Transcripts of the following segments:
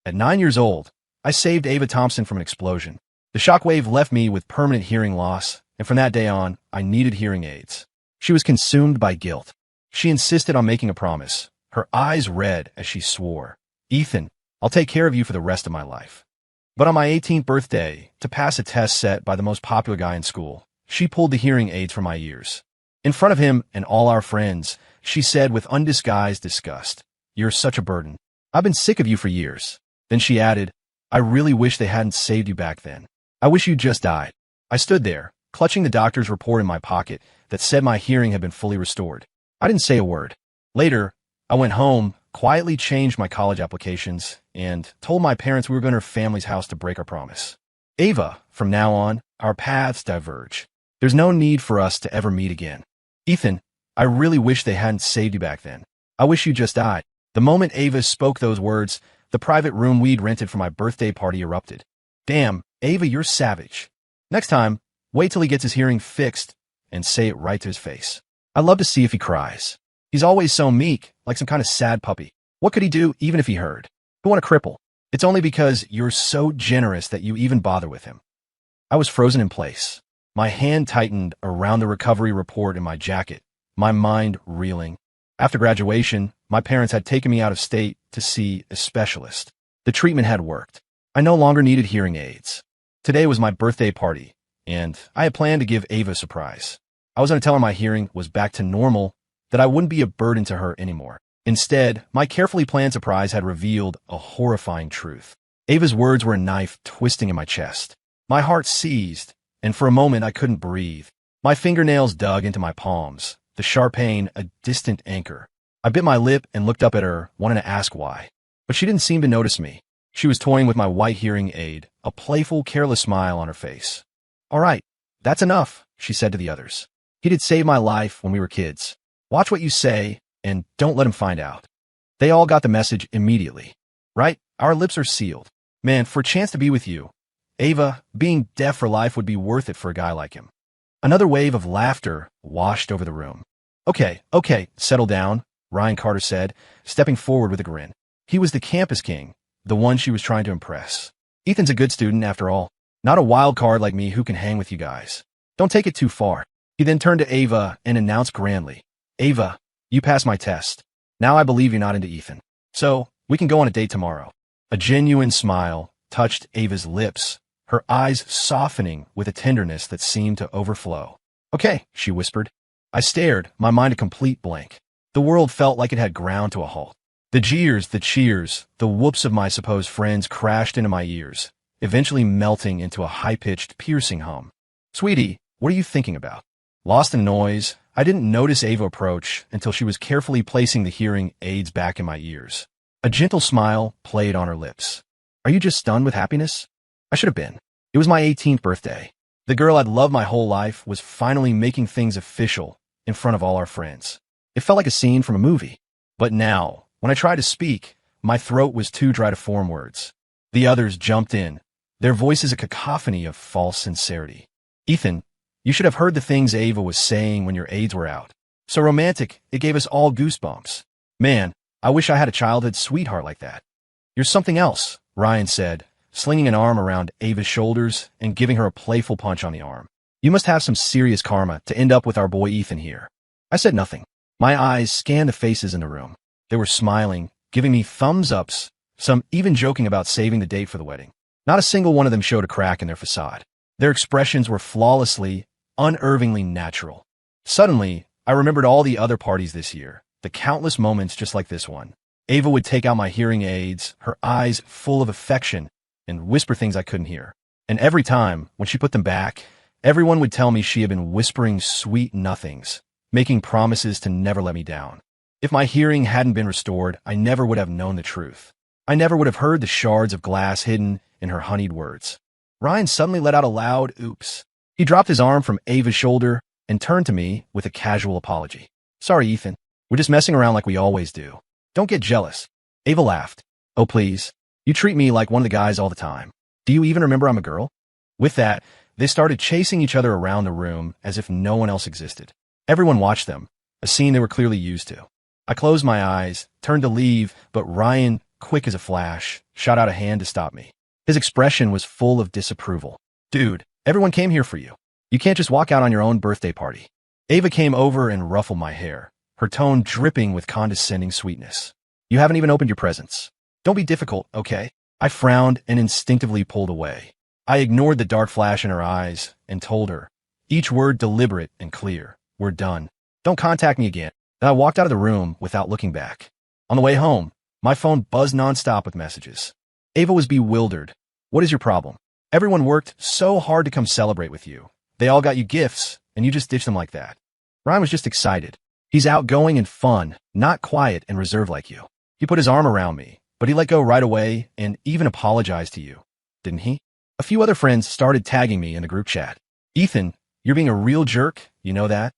At 9 years old, I saved Ava Thompson from an explosion. The shockwave left me with permanent hearing loss, and from that day on, I needed hearing aids. She was consumed by guilt. She insisted on making a promise, her eyes red as she swore, "Ethan, I'll take care of you for the rest of my life." But on my 18th birthday, to pass a test set by the most popular guy in school, she pulled the hearing aids from my ears. In front of him and all our friends, she said with undisguised disgust, "You're such a burden. I've been sick of you for years." Then she added, "I really wish they hadn't saved you back then. I wish you just died." I stood there, clutching the doctor's report in my pocket that said my hearing had been fully restored. I didn't say a word. Later, I went home, quietly changed my college applications, and told my parents we were going to her family's house to break our promise. "Ava, from now on, our paths diverge. There's no need for us to ever meet again. Ethan, I really wish they hadn't saved you back then. I wish you just died." The moment Ava spoke those words, the private room we'd rented for my birthday party erupted. "Damn, Ava, you're savage. Next time, wait till he gets his hearing fixed and say it right to his face. I'd love to see if he cries. He's always so meek, like some kind of sad puppy. What could he do even if he heard? Who want a cripple? It's only because you're so generous that you even bother with him." I was frozen in place. My hand tightened around the recovery report in my jacket, my mind reeling. After graduation, my parents had taken me out of state to see a specialist. The treatment had worked. I no longer needed hearing aids. Today was my birthday party, and I had planned to give Ava a surprise. I was going to tell her my hearing was back to normal, that I wouldn't be a burden to her anymore. Instead, my carefully planned surprise had revealed a horrifying truth. Ava's words were a knife twisting in my chest. My heart seized, and for a moment I couldn't breathe. My fingernails dug into my palms, the sharp pain a distant anchor. I bit my lip and looked up at her, wanting to ask why. But she didn't seem to notice me. She was toying with my white hearing aid, a playful, careless smile on her face. "All right, that's enough," she said to the others. "He did save my life when we were kids. Watch what you say, and don't let him find out." They all got the message immediately. "Right? Our lips are sealed. Man, for a chance to be with you, Ava, being deaf for life would be worth it for a guy like him." Another wave of laughter washed over the room. Okay, settle down," Ryan Carter said, stepping forward with a grin. He was the campus king, the one she was trying to impress. "Ethan's a good student, after all. Not a wild card like me who can hang with you guys. Don't take it too far." He then turned to Ava and announced grandly, "Ava, you passed my test. Now I believe you're not into Ethan. So, we can go on a date tomorrow." A genuine smile touched Ava's lips, her eyes softening with a tenderness that seemed to overflow. "Okay," she whispered. I stared, my mind a complete blank. The world felt like it had ground to a halt. The jeers, the cheers, the whoops of my supposed friends crashed into my ears, eventually melting into a high-pitched, piercing hum. "Sweetie, what are you thinking about?" Lost in noise, I didn't notice Ava approach until she was carefully placing the hearing aids back in my ears. A gentle smile played on her lips. "Are you just stunned with happiness?" I should have been. It was my 18th birthday. The girl I'd loved my whole life was finally making things official in front of all our friends. It felt like a scene from a movie. But now, when I tried to speak, my throat was too dry to form words. The others jumped in, their voices a cacophony of false sincerity. "Ethan, you should have heard the things Ava was saying when your aids were out. So romantic, it gave us all goosebumps. Man, I wish I had a childhood sweetheart like that." "You're something else," Ryan said, slinging an arm around Ava's shoulders and giving her a playful punch on the arm. "You must have some serious karma to end up with our boy Ethan here." I said nothing. My eyes scanned the faces in the room. They were smiling, giving me thumbs-ups, some even joking about saving the date for the wedding. Not a single one of them showed a crack in their facade. Their expressions were flawlessly, unervingly natural. Suddenly, I remembered all the other parties this year, the countless moments just like this one. Ava would take out my hearing aids, her eyes full of affection, and whisper things I couldn't hear. And every time, when she put them back, everyone would tell me she had been whispering sweet nothings, making promises to never let me down. If my hearing hadn't been restored, I never would have known the truth. I never would have heard the shards of glass hidden in her honeyed words. Ryan suddenly let out a loud oops. He dropped his arm from Ava's shoulder and turned to me with a casual apology. "Sorry, Ethan. We're just messing around like we always do. Don't get jealous." Ava laughed. "Oh, please. You treat me like one of the guys all the time. Do you even remember I'm a girl?" With that, they started chasing each other around the room as if no one else existed. Everyone watched them, a scene they were clearly used to. I closed my eyes, turned to leave, but Ryan quick as a flash, shot out a hand to stop me. His expression was full of disapproval. Dude, everyone came here for you. You can't just walk out on your own birthday party. Ava came over and ruffled my hair, her tone dripping with condescending sweetness. You haven't even opened your presents. Don't be difficult, okay? I frowned and instinctively pulled away. I ignored the dark flash in her eyes and told her, each word deliberate and clear, we're done. Don't contact me again. Then I walked out of the room without looking back. On the way home, my phone buzzed nonstop with messages. Ava was bewildered. What is your problem? Everyone worked so hard to come celebrate with you. They all got you gifts, and you just ditched them like that. Ryan was just excited. He's outgoing and fun, not quiet and reserved like you. He put his arm around me, but he let go right away and even apologized to you. Didn't he? A few other friends started tagging me in the group chat. Ethan, you're being a real jerk, you know that?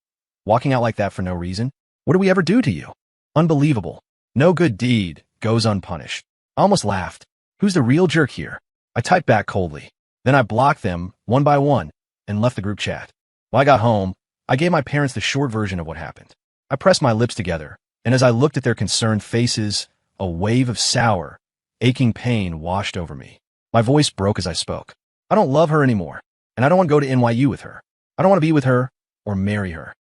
Walking out like that for no reason? What did we ever do to you? Unbelievable. No good deed goes unpunished. I almost laughed. Who's the real jerk here? I typed back coldly. Then I blocked them one by one and left the group chat. When I got home, I gave my parents the short version of what happened. I pressed my lips together, and as I looked at their concerned faces, a wave of sour, aching pain washed over me. My voice broke as I spoke. I don't love her anymore, and I don't want to go to NYU with her. I don't want to be with her or marry her.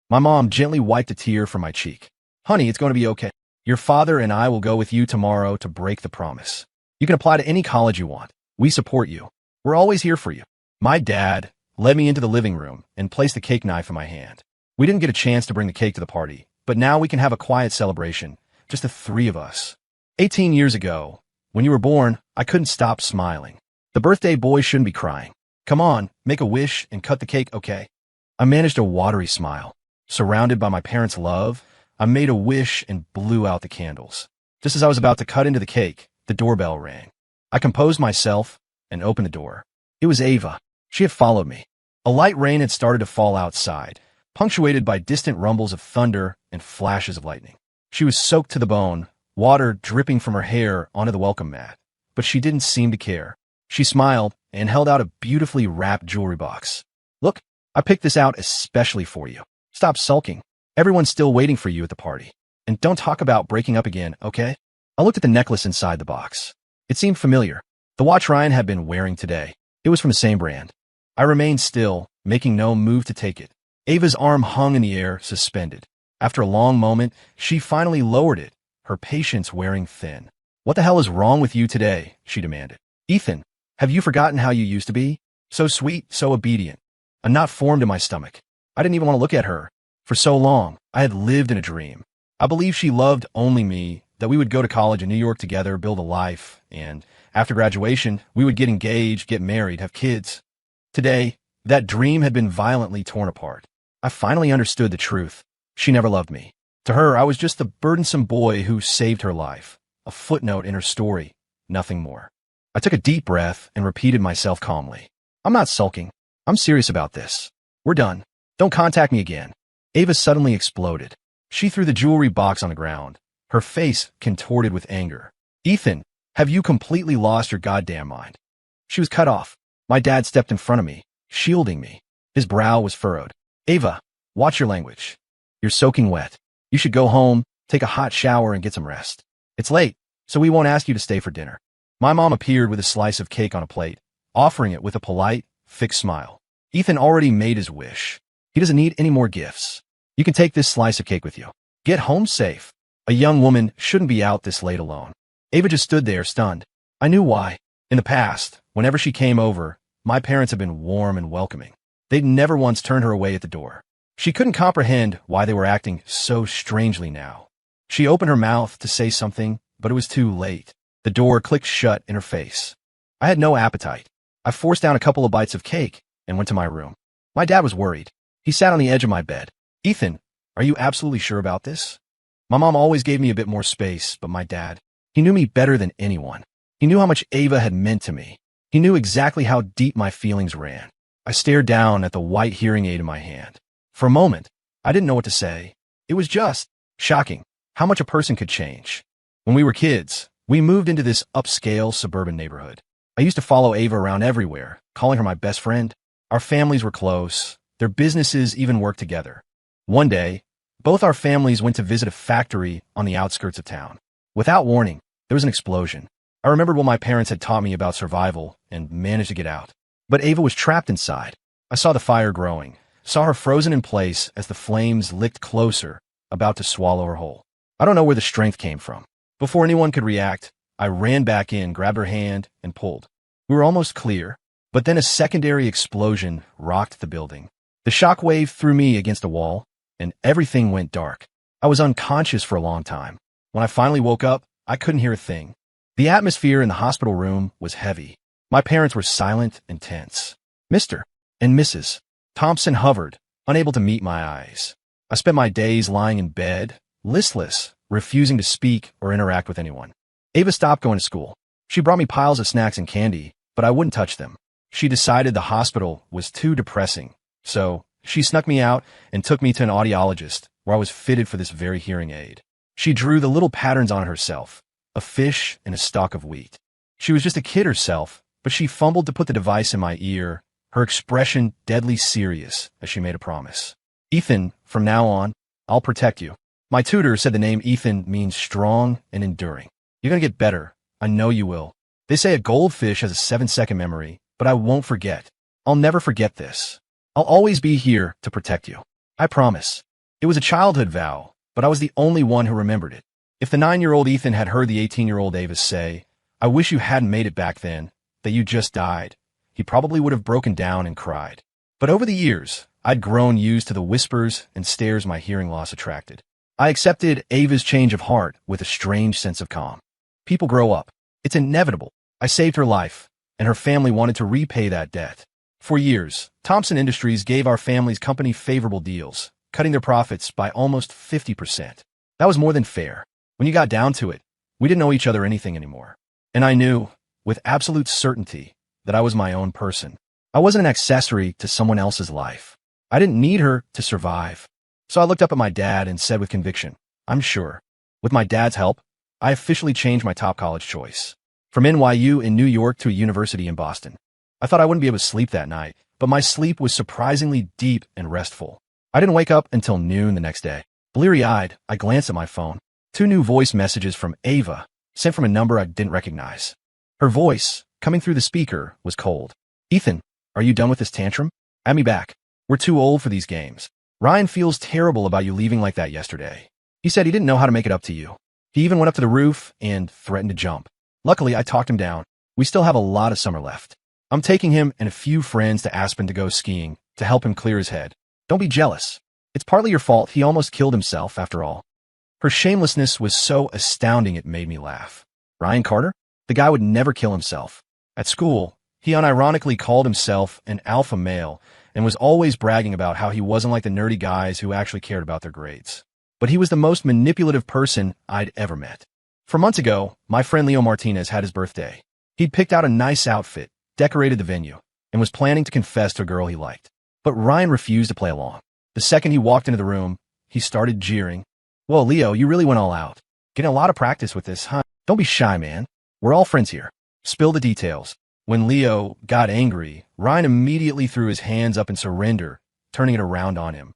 My mom gently wiped a tear from my cheek. Honey, it's going to be okay. Your father and I will go with you tomorrow to break the promise. You can apply to any college you want. We support you. We're always here for you. My dad led me into the living room and placed the cake knife in my hand. We didn't get a chance to bring the cake to the party, but now we can have a quiet celebration, just the three of us. 18 years ago, when you were born, I couldn't stop smiling. The birthday boy shouldn't be crying. Come on, make a wish and cut the cake, okay? I managed a watery smile. Surrounded by my parents' love, I made a wish and blew out the candles. Just as I was about to cut into the cake, the doorbell rang. I composed myself and opened the door. It was Ava. She had followed me. A light rain had started to fall outside, punctuated by distant rumbles of thunder and flashes of lightning. She was soaked to the bone, water dripping from her hair onto the welcome mat, but she didn't seem to care. She smiled and held out a beautifully wrapped jewelry box. Look, I picked this out especially for you. Stop sulking. Everyone's still waiting for you at the party. And don't talk about breaking up again, okay? I looked at the necklace inside the box. It seemed familiar. The watch Ryan had been wearing today. It was from the same brand. I remained still, making no move to take it. Ava's arm hung in the air, suspended. After a long moment, she finally lowered it, her patience wearing thin. What the hell is wrong with you today? She demanded. Ethan, have you forgotten how you used to be? So sweet, so obedient. A knot formed in my stomach. I didn't even want to look at her. For so long, I had lived in a dream. I believed she loved only me, that we would go to college in New York together, build a life, and after graduation, we would get engaged, get married, have kids. Today, that dream had been violently torn apart. I finally understood the truth. She never loved me. To her, I was just the burdensome boy who saved her life, a footnote in her story, nothing more. I took a deep breath and repeated myself calmly. I'm not sulking. I'm serious about this. We're done. Don't contact me again. Ava suddenly exploded. She threw the jewelry box on the ground, her face contorted with anger. Ethan, have you completely lost your goddamn mind? She was cut off. My dad stepped in front of me, shielding me. His brow was furrowed. Ava, watch your language. You're soaking wet. You should go home, take a hot shower, and get some rest. It's late, so we won't ask you to stay for dinner. My mom appeared with a slice of cake on a plate, offering it with a polite, fixed smile. Ethan already made his wish. He doesn't need any more gifts. You can take this slice of cake with you. Get home safe. A young woman shouldn't be out this late alone. Ava just stood there, stunned. I knew why. In the past, whenever she came over, my parents had been warm and welcoming. They'd never once turned her away at the door. She couldn't comprehend why they were acting so strangely now. She opened her mouth to say something, but it was too late. The door clicked shut in her face. I had no appetite. I forced down a couple of bites of cake and went to my room. My dad was worried. He sat on the edge of my bed. Ethan, are you absolutely sure about this? My mom always gave me a bit more space, but my dad, he knew me better than anyone. He knew how much Ava had meant to me. He knew exactly how deep my feelings ran. I stared down at the white hearing aid in my hand. For a moment, I didn't know what to say. It was just shocking how much a person could change. When we were kids, we moved into this upscale suburban neighborhood. I used to follow Ava around everywhere, calling her my best friend. Our families were close. Their businesses even worked together. One day, both our families went to visit a factory on the outskirts of town. Without warning, There was an explosion. I remembered what my parents had taught me about survival and managed to get out. But Ava was trapped inside. I saw the fire growing, saw her frozen in place as the flames licked closer, about to swallow her whole. I don't know where the strength came from. Before anyone could react, I ran back in, grabbed her hand, and pulled. We were almost clear, but then a secondary explosion rocked the building. The shock wave threw me against a wall, and everything went dark. I was unconscious for a long time. When I finally woke up, I couldn't hear a thing. The atmosphere in the hospital room was heavy. My parents were silent and tense. Mr. and Mrs. Thompson hovered, unable to meet my eyes. I spent my days lying in bed, listless, refusing to speak or interact with anyone. Ava stopped going to school. She brought me piles of snacks and candy, but I wouldn't touch them. She decided the hospital was too depressing, so she snuck me out and took me to an audiologist where I was fitted for this very hearing aid. She drew the little patterns on herself, a fish and a stalk of wheat. She was just a kid herself, but she fumbled to put the device in my ear, her expression deadly serious as she made a promise. Ethan, from now on, I'll protect you. My tutor said the name Ethan means strong and enduring. You're going to get better. I know you will. They say a goldfish has a 7-second memory, but I won't forget. I'll never forget this. I'll always be here to protect you. I promise. It was a childhood vow, but I was the only one who remembered it. If the 9-year-old Ethan had heard the 18-year-old Ava say, "I wish you hadn't made it back then, that you just died," he probably would have broken down and cried. But over the years, I'd grown used to the whispers and stares my hearing loss attracted. I accepted Ava's change of heart with a strange sense of calm. People grow up. It's inevitable. I saved her life, and her family wanted to repay that debt. For years, Thompson Industries gave our family's company favorable deals, cutting their profits by almost 50%. That was more than fair. When you got down to it, we didn't owe each other anything anymore. And I knew, with absolute certainty, that I was my own person. I wasn't an accessory to someone else's life. I didn't need her to survive. So I looked up at my dad and said with conviction, "I'm sure." With my dad's help, I officially changed my top college choice. From NYU in New York to a university in Boston. I thought I wouldn't be able to sleep that night, but my sleep was surprisingly deep and restful. I didn't wake up until noon the next day. Bleary-eyed, I glanced at my phone. 2 new voice messages from Ava, sent from a number I didn't recognize. Her voice, coming through the speaker, was cold. "Ethan, are you done with this tantrum? Add me back. We're too old for these games. Ryan feels terrible about you leaving like that yesterday. He said he didn't know how to make it up to you. He even went up to the roof and threatened to jump. Luckily, I talked him down. We still have a lot of summer left. I'm taking him and a few friends to Aspen to go skiing to help him clear his head. Don't be jealous. It's partly your fault. He almost killed himself, after all." Her shamelessness was so astounding it made me laugh. Ryan Carter? The guy would never kill himself. At school, he unironically called himself an alpha male and was always bragging about how he wasn't like the nerdy guys who actually cared about their grades. But he was the most manipulative person I'd ever met. 4 months ago, my friend Leo Martinez had his birthday. He'd picked out a nice outfit, decorated the venue, and was planning to confess to a girl he liked. But Ryan refused to play along. The second he walked into the room, he started jeering. "Whoa, Leo, you really went all out. Getting a lot of practice with this, huh? Don't be shy, man. We're all friends here. Spill the details." When Leo got angry, Ryan immediately threw his hands up in surrender, turning it around on him.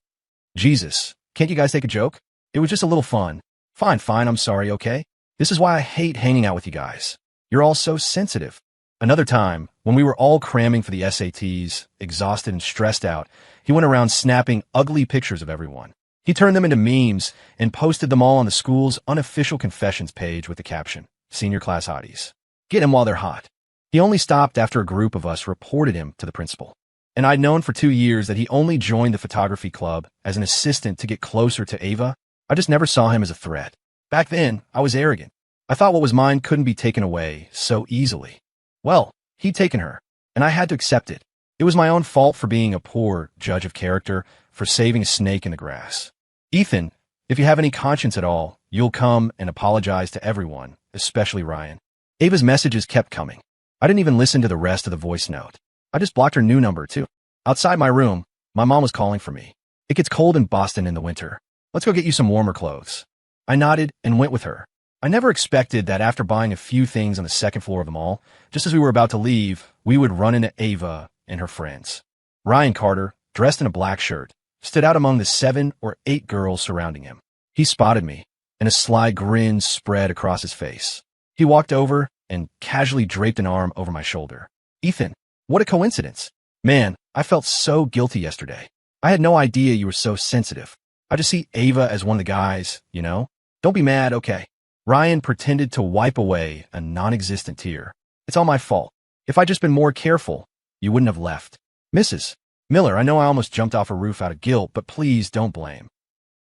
"Jesus, can't you guys take a joke? It was just a little fun." Fine, I'm sorry, okay? This is why I hate hanging out with you guys. You're all so sensitive." Another time, when we were all cramming for the SATs, exhausted and stressed out, he went around snapping ugly pictures of everyone. He turned them into memes and posted them all on the school's unofficial confessions page with the caption, "Senior class hotties. Get him while they're hot." He only stopped after a group of us reported him to the principal. And I'd known for 2 years that he only joined the photography club as an assistant to get closer to Ava. I just never saw him as a threat. Back then, I was arrogant. I thought what was mine couldn't be taken away so easily. Well, he'd taken her, and I had to accept it. It was my own fault for being a poor judge of character, for saving a snake in the grass. "Ethan, if you have any conscience at all, you'll come and apologize to everyone, especially Ryan." Ava's messages kept coming. I didn't even listen to the rest of the voice note. I just blocked her new number, too. Outside my room, my mom was calling for me. "It gets cold in Boston in the winter. Let's go get you some warmer clothes." I nodded and went with her. I never expected that after buying a few things on the second floor of the mall, just as we were about to leave, we would run into Ava and her friends. Ryan Carter, dressed in a black shirt, stood out among the 7 or 8 girls surrounding him. He spotted me, and a sly grin spread across his face. He walked over and casually draped an arm over my shoulder. Ethan, what a coincidence. Man, I felt so guilty yesterday. I had no idea you were so sensitive. I just see Ava as one of the guys, you know? Don't be mad, okay? Ryan pretended to wipe away a non-existent tear. It's all my fault. If I'd just been more careful, you wouldn't have left. Mrs. Miller, I know I almost jumped off a roof out of guilt, but please don't blame.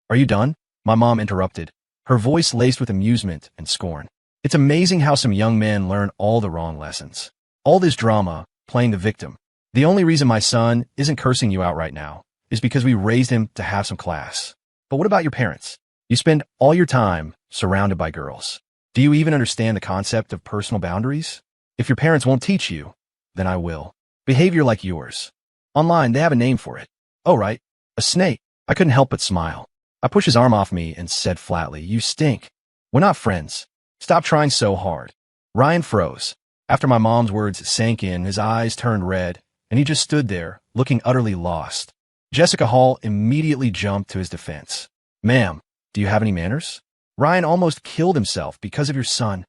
Are you done? My mom interrupted, her voice laced with amusement and scorn. It's amazing how some young men learn all the wrong lessons. All this drama, playing the victim. The only reason my son isn't cursing you out right now is because we raised him to have some class. But what about your parents? You spend all your time surrounded by girls. Do you even understand the concept of personal boundaries? If your parents won't teach you, then I will. Behavior like yours. Online, they have a name for it. Oh, right. A snake. I couldn't help but smile. I pushed his arm off me and said flatly, you stink. We're not friends. Stop trying so hard. Ryan froze. After my mom's words sank in, his eyes turned red, and he just stood there, looking utterly lost. Jessica Hall immediately jumped to his defense. Ma'am, do you have any manners? Ryan almost killed himself because of your son.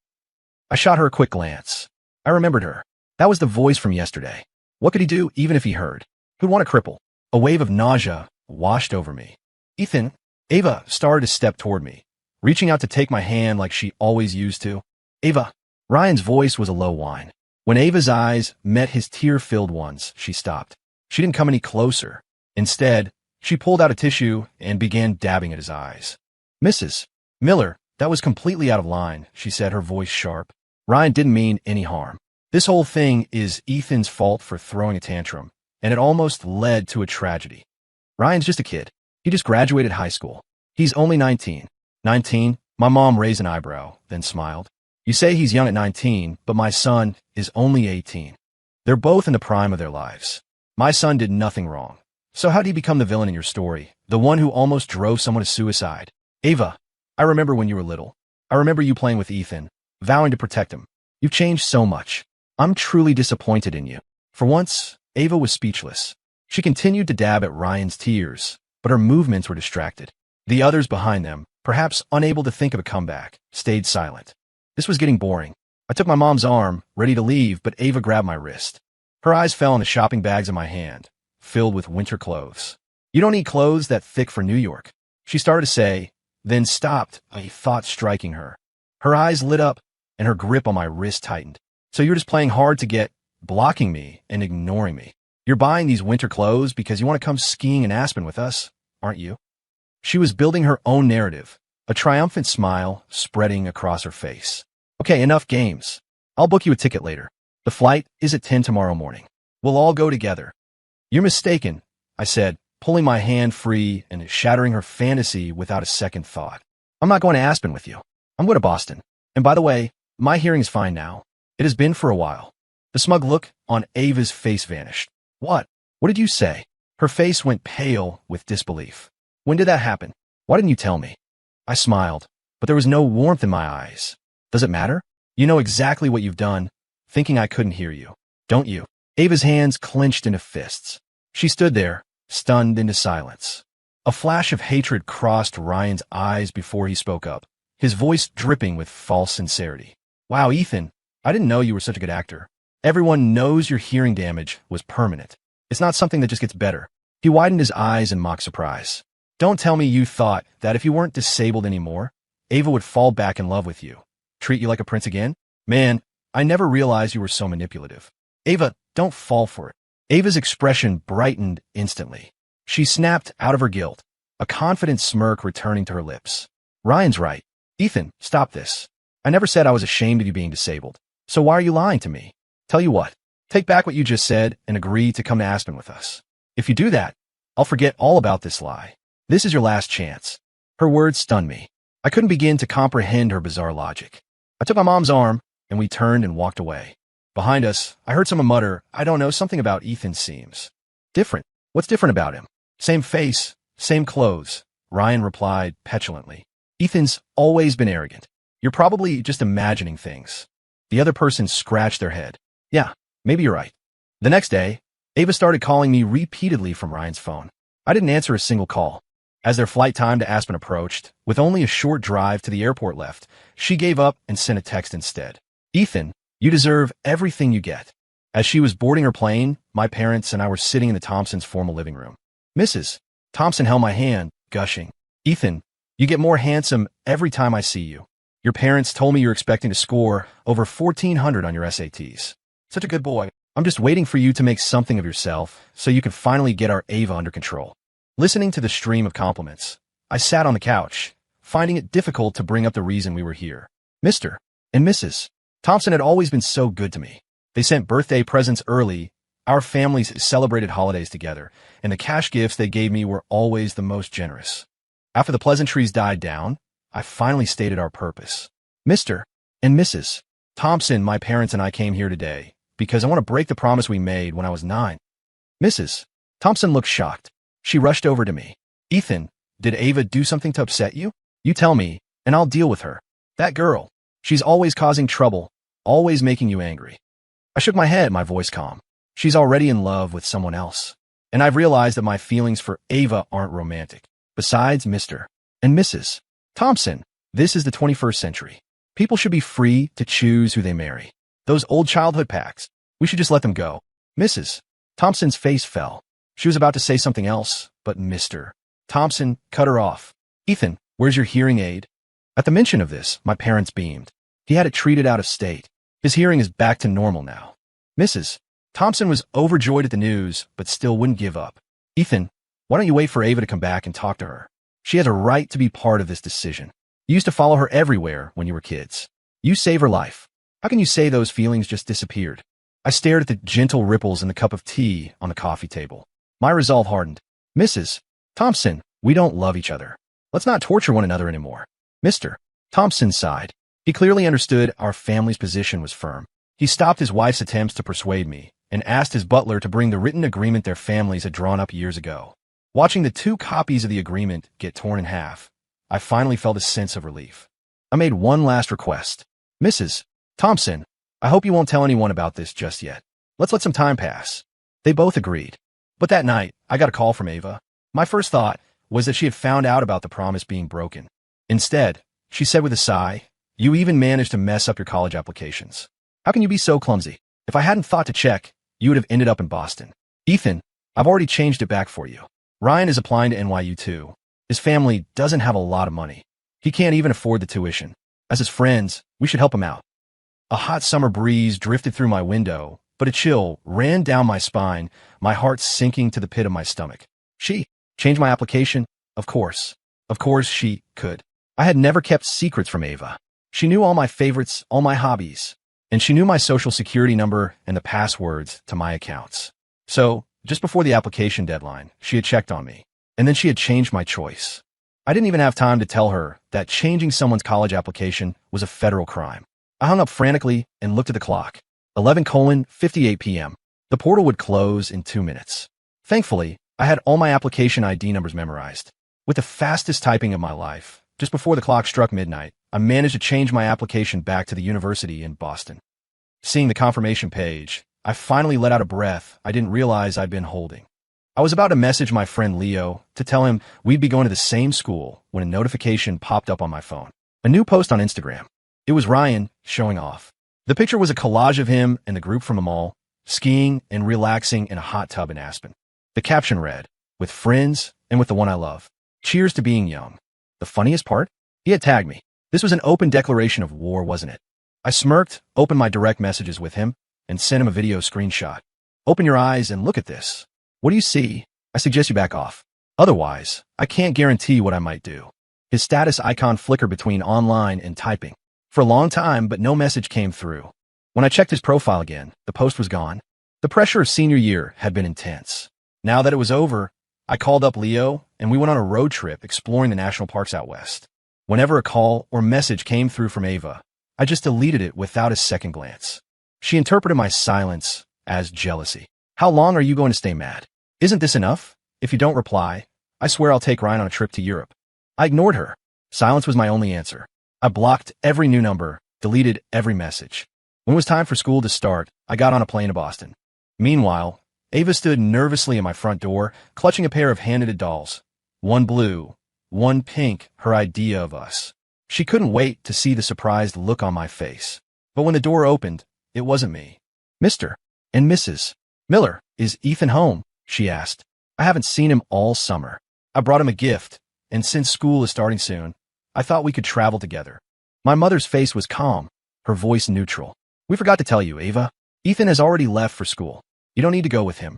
I shot her a quick glance. I remembered her. That was the voice from yesterday. What could he do even if he heard? Who'd want to cripple? A wave of nausea washed over me. Ethan, Ava started to step toward me, reaching out to take my hand like she always used to. Ava. Ryan's voice was a low whine. When Ava's eyes met his tear-filled ones, she stopped. She didn't come any closer. Instead, she pulled out a tissue and began dabbing at his eyes. Mrs. Miller, that was completely out of line, she said, her voice sharp. Ryan didn't mean any harm. This whole thing is Ethan's fault for throwing a tantrum, and it almost led to a tragedy. Ryan's just a kid. He just graduated high school. He's only 19. 19? My mom raised an eyebrow, then smiled. You say he's young at 19, but my son is only 18. They're both in the prime of their lives. My son did nothing wrong. So how did he become the villain in your story? The one who almost drove someone to suicide? Ava, I remember when you were little. I remember you playing with Ethan, vowing to protect him. You've changed so much. I'm truly disappointed in you. For once, Ava was speechless. She continued to dab at Ryan's tears, but her movements were distracted. The others behind them, perhaps unable to think of a comeback, stayed silent. This was getting boring. I took my mom's arm, ready to leave, but Ava grabbed my wrist. Her eyes fell on the shopping bags in my hand, filled with winter clothes. You don't need clothes that thick for New York, she started to say, then stopped, a thought striking her. Her eyes lit up, and her grip on my wrist tightened. So you're just playing hard to get, blocking me and ignoring me. You're buying these winter clothes because you want to come skiing in Aspen with us, aren't you? She was building her own narrative, a triumphant smile spreading across her face. Okay, enough games. I'll book you a ticket later. The flight is at 10 tomorrow morning. We'll all go together. You're mistaken, I said, pulling my hand free and shattering her fantasy without a second thought. I'm not going to Aspen with you. I'm going to Boston. And by the way, my hearing is fine now. It has been for a while. The smug look on Ava's face vanished. What? What did you say? Her face went pale with disbelief. When did that happen? Why didn't you tell me? I smiled, but there was no warmth in my eyes. Does it matter? You know exactly what you've done, thinking I couldn't hear you, don't you? Ava's hands clenched into fists. She stood there, stunned into silence. A flash of hatred crossed Ryan's eyes before he spoke up, his voice dripping with false sincerity. Wow, Ethan, I didn't know you were such a good actor. Everyone knows your hearing damage was permanent. It's not something that just gets better. He widened his eyes in mock surprise. Don't tell me you thought that if you weren't disabled anymore, Ava would fall back in love with you. Treat you like a prince again? Man, I never realized you were so manipulative. Ava, don't fall for it. Ava's expression brightened instantly. She snapped out of her guilt, a confident smirk returning to her lips. Ryan's right. Ethan, stop this. I never said I was ashamed of you being disabled. So why are you lying to me? Tell you what, take back what you just said and agree to come to Aspen with us. If you do that, I'll forget all about this lie. This is your last chance. Her words stunned me. I couldn't begin to comprehend her bizarre logic. I took my mom's arm, and we turned and walked away. Behind us, I heard someone mutter, I don't know, something about Ethan seems different. What's different about him? Same face, same clothes, Ryan replied petulantly. Ethan's always been arrogant. You're probably just imagining things. The other person scratched their head. Yeah, maybe you're right. The next day, Ava started calling me repeatedly from Ryan's phone. I didn't answer a single call. As their flight time to Aspen approached, with only a short drive to the airport left, she gave up and sent a text instead. Ethan, you deserve everything you get. As she was boarding her plane, my parents and I were sitting in the Thompsons' formal living room. Mrs. Thompson held my hand, gushing. Ethan, you get more handsome every time I see you. Your parents told me you're expecting to score over 1,400 on your SATs. Such a good boy. I'm just waiting for you to make something of yourself so you can finally get our Ava under control. Listening to the stream of compliments, I sat on the couch, finding it difficult to bring up the reason we were here. Mr. and Mrs. Thompson had always been so good to me. They sent birthday presents early, our families celebrated holidays together, and the cash gifts they gave me were always the most generous. After the pleasantries died down, I finally stated our purpose. Mr. and Mrs. Thompson, my parents and I came here today because I want to break the promise we made when I was 9. Mrs. Thompson looked shocked. She rushed over to me. Ethan, did Ava do something to upset you? You tell me, and I'll deal with her. That girl. She's always causing trouble, always making you angry. I shook my head, my voice calm. She's already in love with someone else. And I've realized that my feelings for Ava aren't romantic. Besides, Mr. and Mrs. Thompson, this is the 21st century. People should be free to choose who they marry. Those old childhood pacts, we should just let them go. Mrs. Thompson's face fell. She was about to say something else, but Mr. Thompson cut her off. Ethan, where's your hearing aid? At the mention of this, my parents beamed. He had it treated out of state. His hearing is back to normal now. Mrs. Thompson was overjoyed at the news, but still wouldn't give up. Ethan, why don't you wait for Ava to come back and talk to her? She has a right to be part of this decision. You used to follow her everywhere when you were kids. You saved her life. How can you say those feelings just disappeared? I stared at the gentle ripples in the cup of tea on the coffee table. My resolve hardened. Mrs. Thompson, we don't love each other. Let's not torture one another anymore. Mr. Thompson sighed. He clearly understood our family's position was firm. He stopped his wife's attempts to persuade me and asked his butler to bring the written agreement their families had drawn up years ago. Watching the 2 copies of the agreement get torn in half, I finally felt a sense of relief. I made one last request. Mrs. Thompson, I hope you won't tell anyone about this just yet. Let's let some time pass. They both agreed. But that night, I got a call from Ava. My first thought was that she had found out about the promise being broken. Instead, she said with a sigh, you even managed to mess up your college applications. How can you be so clumsy? If I hadn't thought to check, you would have ended up in Boston. Ethan, I've already changed it back for you. Ryan is applying to NYU too. His family doesn't have a lot of money. He can't even afford the tuition. As his friends, we should help him out. A hot summer breeze drifted through my window, but a chill ran down my spine, my heart sinking to the pit of my stomach. She changed my application? Of course. Of course she could. I had never kept secrets from Ava. She knew all my favorites, all my hobbies, and she knew my social security number and the passwords to my accounts. So, just before the application deadline, she had checked on me, and then she had changed my choice. I didn't even have time to tell her that changing someone's college application was a federal crime. I hung up frantically and looked at the clock. 11:58 p.m. The portal would close in 2 minutes. Thankfully, I had all my application ID numbers memorized. With the fastest typing of my life, just before the clock struck midnight, I managed to change my application back to the university in Boston. Seeing the confirmation page, I finally let out a breath I didn't realize I'd been holding. I was about to message my friend Leo to tell him we'd be going to the same school when a notification popped up on my phone. A new post on Instagram. It was Ryan showing off. The picture was a collage of him and the group from the mall, skiing and relaxing in a hot tub in Aspen. The caption read, with friends and with the one I love. Cheers to being young. The funniest part? He had tagged me. This was an open declaration of war, wasn't it? I smirked, opened my direct messages with him, and sent him a video screenshot. Open your eyes and look at this. What do you see? I suggest you back off. Otherwise, I can't guarantee what I might do. His status icon flickered between online and typing. For a long time, but no message came through. When I checked his profile again, the post was gone. The pressure of senior year had been intense. Now that it was over, I called up Leo, and we went on a road trip exploring the national parks out west. Whenever a call or message came through from Ava, I just deleted it without a second glance. She interpreted my silence as jealousy. How long are you going to stay mad? Isn't this enough? If you don't reply, I swear I'll take Ryan on a trip to Europe. I ignored her. Silence was my only answer. I blocked every new number, deleted every message. When it was time for school to start, I got on a plane to Boston. Meanwhile, Ava stood nervously at my front door, clutching a pair of hand-knitted dolls. One blue, one pink, her idea of us. She couldn't wait to see the surprised look on my face. But when the door opened, it wasn't me. Mr. and Mrs. Miller, is Ethan home? She asked. I haven't seen him all summer. I brought him a gift, and since school is starting soon, I thought we could travel together. My mother's face was calm, her voice neutral. We forgot to tell you, Ava. Ethan has already left for school. You don't need to go with him.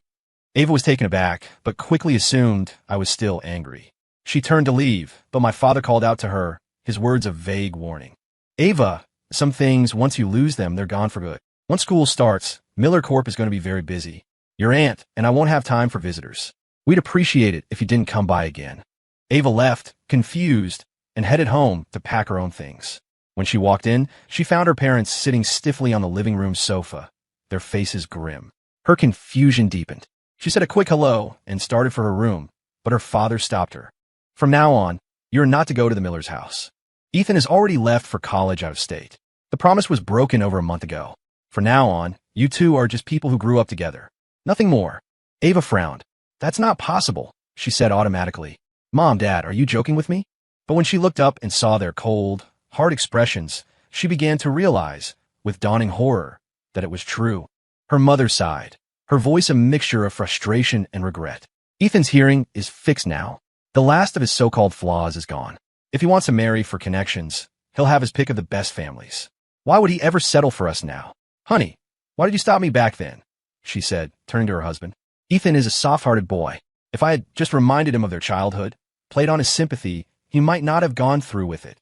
Ava was taken aback, but quickly assumed I was still angry. She turned to leave, but my father called out to her, his words a vague warning. Ava, some things, once you lose them, they're gone for good. Once school starts, Miller Corp is going to be very busy. Your aunt and I won't have time for visitors. We'd appreciate it if you didn't come by again. Ava left, confused, and headed home to pack her own things. When she walked in, she found her parents sitting stiffly on the living room sofa, their faces grim. Her confusion deepened. She said a quick hello and started for her room, but her father stopped her. From now on, you're not to go to the Miller's house. Ethan has already left for college out of state. The promise was broken over a month ago. From now on, you two are just people who grew up together. Nothing more. Ava frowned. That's not possible, she said automatically. Mom, Dad, are you joking with me? But when she looked up and saw their cold, hard expressions, she began to realize, with dawning horror, that it was true. Her mother sighed, her voice a mixture of frustration and regret. Ethan's hearing is fixed now. The last of his so-called flaws is gone. If he wants to marry for connections, he'll have his pick of the best families. Why would he ever settle for us now? Honey, why did you stop me back then? She said, turning to her husband. Ethan is a soft-hearted boy. If I had just reminded him of their childhood, played on his sympathy, he might not have gone through with it.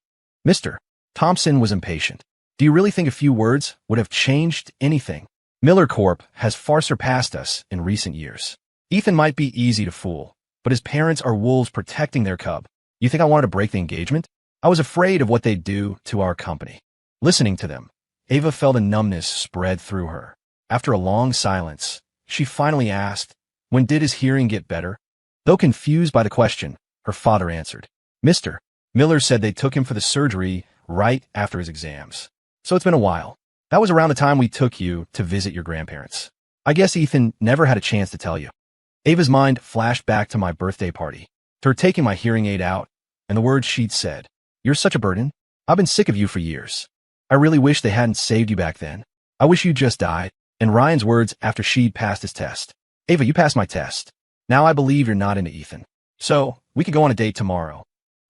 Mr. Thompson was impatient. Do you really think a few words would have changed anything? Miller Corp has far surpassed us in recent years. Ethan might be easy to fool, but his parents are wolves protecting their cub. You think I wanted to break the engagement? I was afraid of what they'd do to our company. Listening to them, Ava felt a numbness spread through her. After a long silence, she finally asked, when did his hearing get better? Though confused by the question, her father answered. Mr. Miller said they took him for the surgery right after his exams. So it's been a while. That was around the time we took you to visit your grandparents. I guess Ethan never had a chance to tell you. Ava's mind flashed back to my birthday party, to her taking my hearing aid out, and the words she'd said. You're such a burden. I've been sick of you for years. I really wish they hadn't saved you back then. I wish you just died. And Ryan's words after she'd passed his test. Ava, you passed my test. Now I believe you're not into Ethan. So, we could go on a date tomorrow.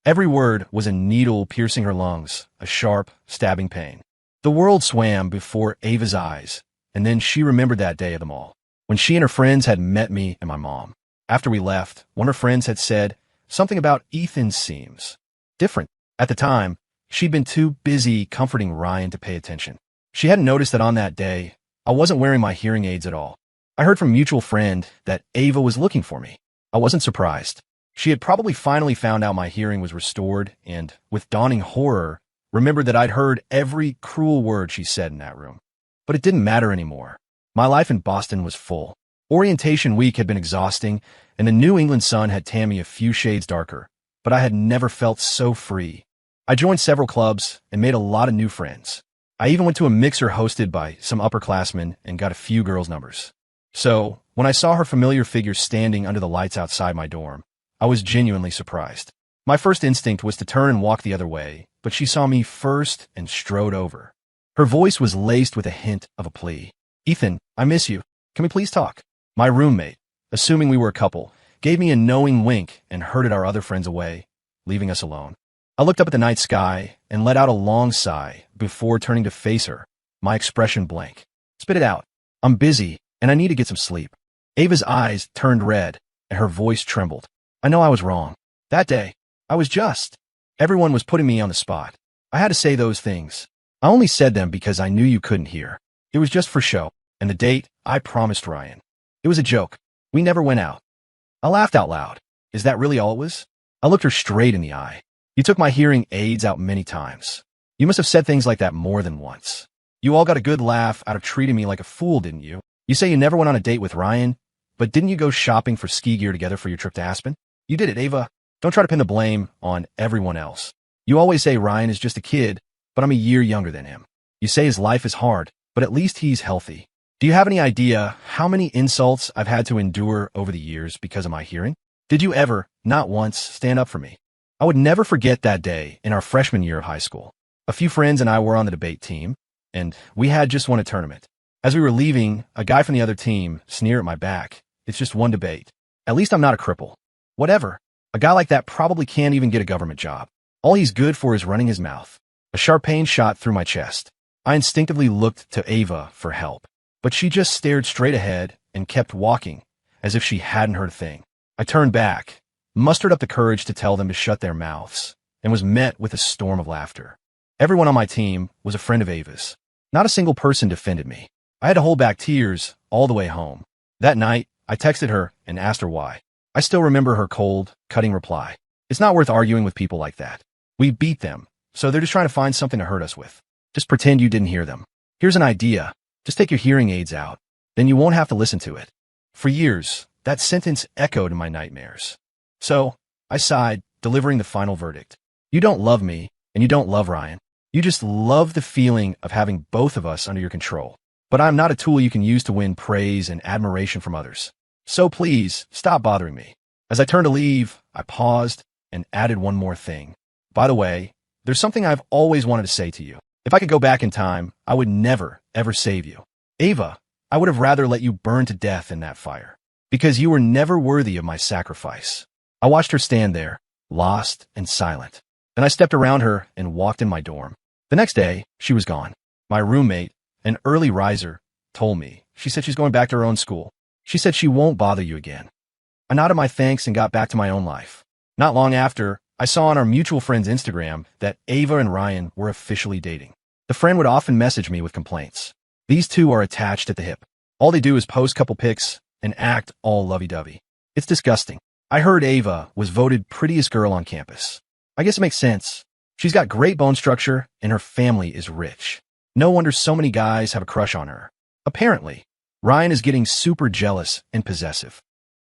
Every word was a needle piercing her lungs, a sharp, stabbing pain. The world swam before Ava's eyes, and then she remembered that day of them all, when she and her friends had met me and my mom. After we left, one of her friends had said something about Ethan seems different. At the time, she'd been too busy comforting Ryan to pay attention. She hadn't noticed that on that day, I wasn't wearing my hearing aids at all. I heard from a mutual friend that Ava was looking for me. I wasn't surprised. She had probably finally found out my hearing was restored and, with dawning horror, remembered that I'd heard every cruel word she said in that room. But it didn't matter anymore. My life in Boston was full. Orientation week had been exhausting, and the New England sun had tanned me a few shades darker, but I had never felt so free. I joined several clubs and made a lot of new friends. I even went to a mixer hosted by some upperclassmen and got a few girls' numbers. So, when I saw her familiar figure standing under the lights outside my dorm, I was genuinely surprised. My first instinct was to turn and walk the other way, but she saw me first and strode over. Her voice was laced with a hint of a plea. Ethan, I miss you. Can we please talk? My roommate, assuming we were a couple, gave me a knowing wink and herded our other friends away, leaving us alone. I looked up at the night sky and let out a long sigh before turning to face her, my expression blank. Spit it out. I'm busy, and I need to get some sleep. Ava's eyes turned red, and her voice trembled. I know I was wrong. That day, I was just. Everyone was putting me on the spot. I had to say those things. I only said them because I knew you couldn't hear. It was just for show, and the date, I promised Ryan. It was a joke. We never went out. I laughed out loud. Is that really all it was? I looked her straight in the eye. You took my hearing aids out many times. You must have said things like that more than once. You all got a good laugh out of treating me like a fool, didn't you? You say you never went on a date with Ryan, but didn't you go shopping for ski gear together for your trip to Aspen? You did it, Ava. Don't try to pin the blame on everyone else. You always say Ryan is just a kid, but I'm a year younger than him. You say his life is hard, but at least he's healthy. Do you have any idea how many insults I've had to endure over the years because of my hearing? Did you ever, not once, stand up for me? I would never forget that day in our freshman year of high school. A few friends and I were on the debate team, and we had just won a tournament. As we were leaving, a guy from the other team sneered at my back. It's just one debate. At least I'm not a cripple. Whatever. A guy like that probably can't even get a government job. All he's good for is running his mouth. A sharp pain shot through my chest. I instinctively looked to Ava for help, but she just stared straight ahead and kept walking, as if she hadn't heard a thing. I turned back, mustered up the courage to tell them to shut their mouths, and was met with a storm of laughter. Everyone on my team was a friend of Ava's. Not a single person defended me. I had to hold back tears all the way home. That night, I texted her and asked her why. I still remember her cold, cutting reply. It's not worth arguing with people like that. We beat them, so they're just trying to find something to hurt us with. Just pretend you didn't hear them. Here's an idea. Just take your hearing aids out. Then you won't have to listen to it. For years, that sentence echoed in my nightmares. So, I sighed, delivering the final verdict. You don't love me, and you don't love Ryan. You just love the feeling of having both of us under your control. But I'm not a tool you can use to win praise and admiration from others. So please, stop bothering me. As I turned to leave, I paused and added one more thing. By the way, there's something I've always wanted to say to you. If I could go back in time, I would never, ever save you. Ava, I would have rather let you burn to death in that fire. Because you were never worthy of my sacrifice. I watched her stand there, lost and silent. Then I stepped around her and walked in my dorm. The next day, she was gone. My roommate, an early riser, told me. She said she's going back to her own school. She said she won't bother you again. I nodded my thanks and got back to my own life. Not long after, I saw on our mutual friend's Instagram that Ava and Ryan were officially dating. The friend would often message me with complaints. These two are attached at the hip. All they do is post couple pics and act all lovey-dovey. It's disgusting. I heard Ava was voted prettiest girl on campus. I guess it makes sense. She's got great bone structure and her family is rich. No wonder so many guys have a crush on her. Apparently, Ryan is getting super jealous and possessive.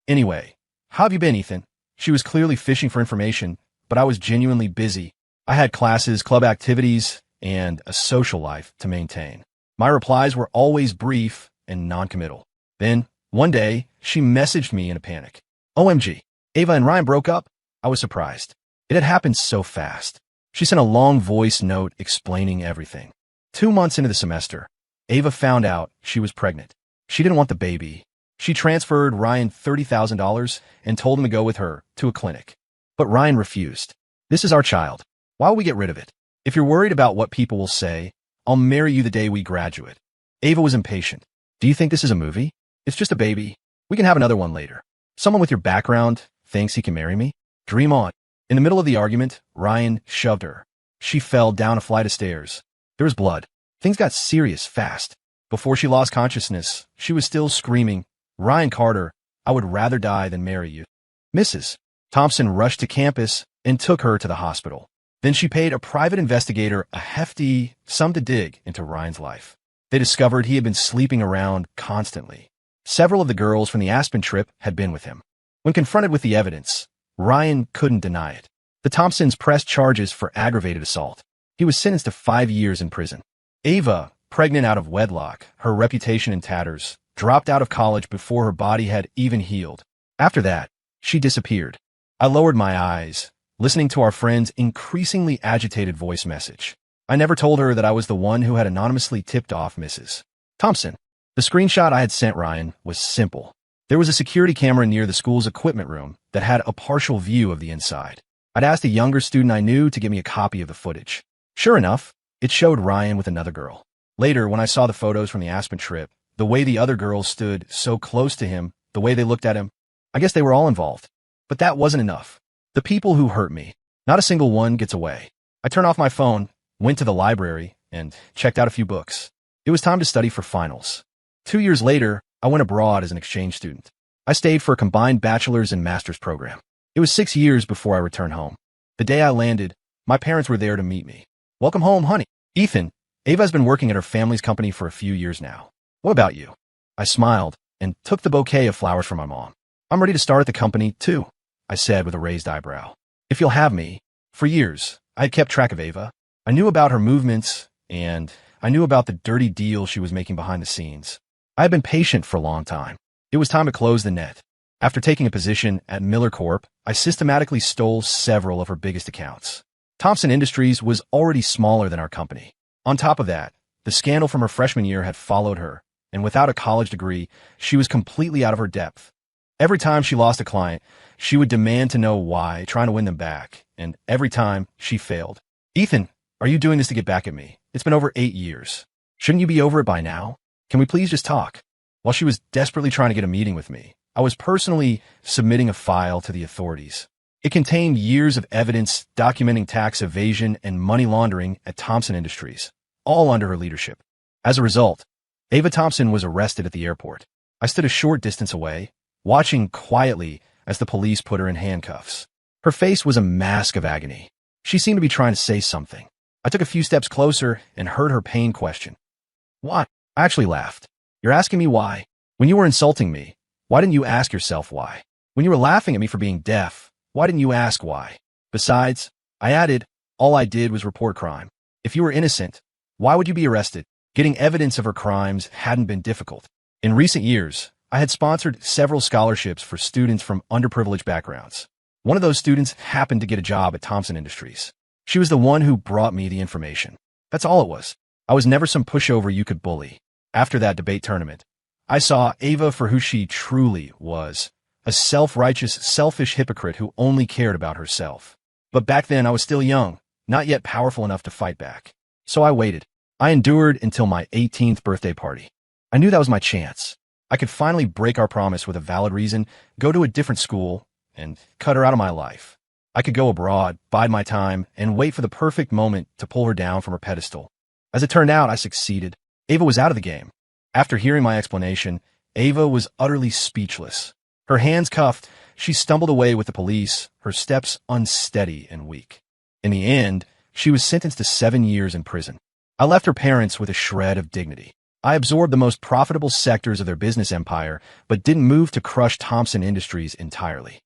Anyway, how have you been, Ethan? She was clearly fishing for information, but I was genuinely busy. I had classes, club activities, and a social life to maintain. My replies were always brief and non-committal. Then, one day, she messaged me in a panic. OMG, Ava and Ryan broke up? I was surprised. It had happened so fast. She sent a long voice note explaining everything. 2 months into the semester, Ava found out she was pregnant. She didn't want the baby. She transferred Ryan $30,000 and told him to go with her to a clinic. But Ryan refused. This is our child. Why will we get rid of it? If you're worried about what people will say, I'll marry you the day we graduate. Ava was impatient. Do you think this is a movie? It's just a baby. We can have another one later. Someone with your background thinks he can marry me? Dream on. In the middle of the argument, Ryan shoved her. She fell down a flight of stairs. There was blood. Things got serious fast. Before she lost consciousness, she was still screaming, Ryan Carter, I would rather die than marry you. Mrs. Thompson rushed to campus and took her to the hospital. Then she paid a private investigator a hefty sum to dig into Ryan's life. They discovered he had been sleeping around constantly. Several of the girls from the Aspen trip had been with him. When confronted with the evidence, Ryan couldn't deny it. The Thompsons pressed charges for aggravated assault. He was sentenced to 5 years in prison. Ava, pregnant out of wedlock, her reputation in tatters, dropped out of college before her body had even healed. After that, she disappeared. I lowered my eyes, listening to our friend's increasingly agitated voice message. I never told her that I was the one who had anonymously tipped off Mrs. Thompson. The screenshot I had sent Ryan was simple. There was a security camera near the school's equipment room that had a partial view of the inside. I'd asked a younger student I knew to give me a copy of the footage. Sure enough, it showed Ryan with another girl. Later, when I saw the photos from the Aspen trip, the way the other girls stood so close to him, the way they looked at him, I guess they were all involved. But that wasn't enough. The people who hurt me, not a single one gets away. I turned off my phone, went to the library, and checked out a few books. It was time to study for finals. 2 years later, I went abroad as an exchange student. I stayed for a combined bachelor's and master's program. It was 6 years before I returned home. The day I landed, my parents were there to meet me. Welcome home, honey. Ethan, Ava's been working at her family's company for a few years now. What about you? I smiled and took the bouquet of flowers from my mom. I'm ready to start at the company, too, I said with a raised eyebrow. If you'll have me. For years, I had kept track of Ava. I knew about her movements, and I knew about the dirty deal she was making behind the scenes. I had been patient for a long time. It was time to close the net. After taking a position at Miller Corp, I systematically stole several of her biggest accounts. Thompson Industries was already smaller than our company. On top of that, the scandal from her freshman year had followed her, and without a college degree, she was completely out of her depth. Every time she lost a client, she would demand to know why, trying to win them back, and every time she failed. Ethan, are you doing this to get back at me? It's been over 8 years. Shouldn't you be over it by now? Can we please just talk? While she was desperately trying to get a meeting with me, I was personally submitting a file to the authorities. It contained years of evidence documenting tax evasion and money laundering at Thompson Industries, all under her leadership. As a result, Ava Thompson was arrested at the airport. I stood a short distance away, watching quietly as the police put her in handcuffs. Her face was a mask of agony. She seemed to be trying to say something. I took a few steps closer and heard her pain question. Why? I actually laughed. You're asking me why? When you were insulting me, why didn't you ask yourself why? When you were laughing at me for being deaf, why didn't you ask why? Besides, I added, all I did was report crime. If you were innocent, why would you be arrested? Getting evidence of her crimes hadn't been difficult. In recent years, I had sponsored several scholarships for students from underprivileged backgrounds. One of those students happened to get a job at Thompson Industries. She was the one who brought me the information. That's all it was. I was never some pushover you could bully. After that debate tournament, I saw Ava for who she truly was, a self-righteous, selfish hypocrite who only cared about herself. But back then I was still young, not yet powerful enough to fight back. So I waited. I endured until my 18th birthday party. I knew that was my chance. I could finally break our promise with a valid reason, go to a different school, and cut her out of my life. I could go abroad, bide my time, and wait for the perfect moment to pull her down from her pedestal. As it turned out, I succeeded. Ava was out of the game. After hearing my explanation, Ava was utterly speechless. Her hands cuffed, she stumbled away with the police, her steps unsteady and weak. In the end, she was sentenced to 7 years in prison. I left her parents with a shred of dignity. I absorbed the most profitable sectors of their business empire, but didn't move to crush Thompson Industries entirely.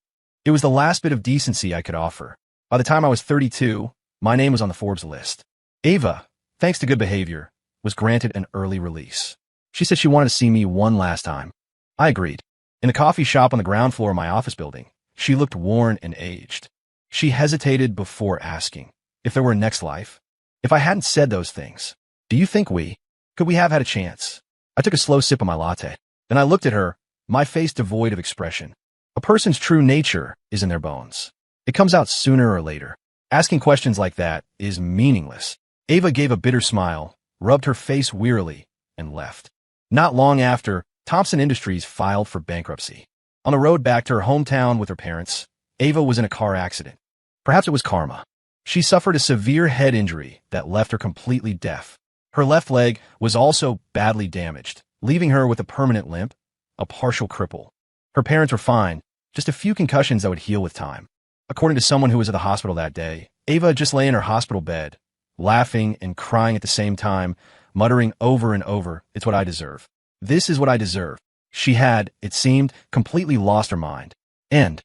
It was the last bit of decency I could offer. By the time I was 32, my name was on the Forbes list. Ava, thanks to good behavior, was granted an early release. She said she wanted to see me one last time. I agreed. In a coffee shop on the ground floor of my office building, she looked worn and aged. She hesitated before asking if there were a next life. If I hadn't said those things, do you think could we have had a chance? I took a slow sip of my latte. Then I looked at her, my face devoid of expression. A person's true nature is in their bones. It comes out sooner or later. Asking questions like that is meaningless. Ava gave a bitter smile, rubbed her face wearily, and left. Not long after, Thompson Industries filed for bankruptcy. On the road back to her hometown with her parents, Ava was in a car accident. Perhaps it was karma. She suffered a severe head injury that left her completely deaf. Her left leg was also badly damaged, leaving her with a permanent limp, a partial cripple. Her parents were fine, just a few concussions that would heal with time. According to someone who was at the hospital that day, Ava just lay in her hospital bed, laughing and crying at the same time, muttering over and over, "It's what I deserve. This is what I deserve." She had, it seemed, completely lost her mind. End.